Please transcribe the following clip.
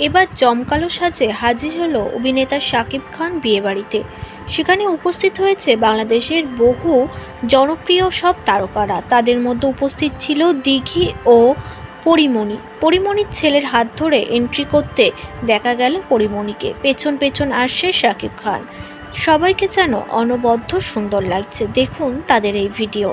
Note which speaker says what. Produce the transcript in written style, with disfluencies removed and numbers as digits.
Speaker 1: এবার জমকালো সাজে হাজির হলো অভিনেতা শাকিব খান বিয়েবাড়িতে। সেখানে উপস্থিত হয়েছে বাংলাদেশের বহু জনপ্রিয় সব তারকারা। তাদের মধ্যে উপস্থিত ছিল দিঘি ও পরিমণি। পরিমণির ছেলের হাত ধরে এন্ট্রি করতে দেখা গেল পরিমণিকে। পেছন পেছন আসছে শাকিব খান। সবাইকে যেন অনবদ্য সুন্দর লাগছে। দেখুন তাদের এই ভিডিও।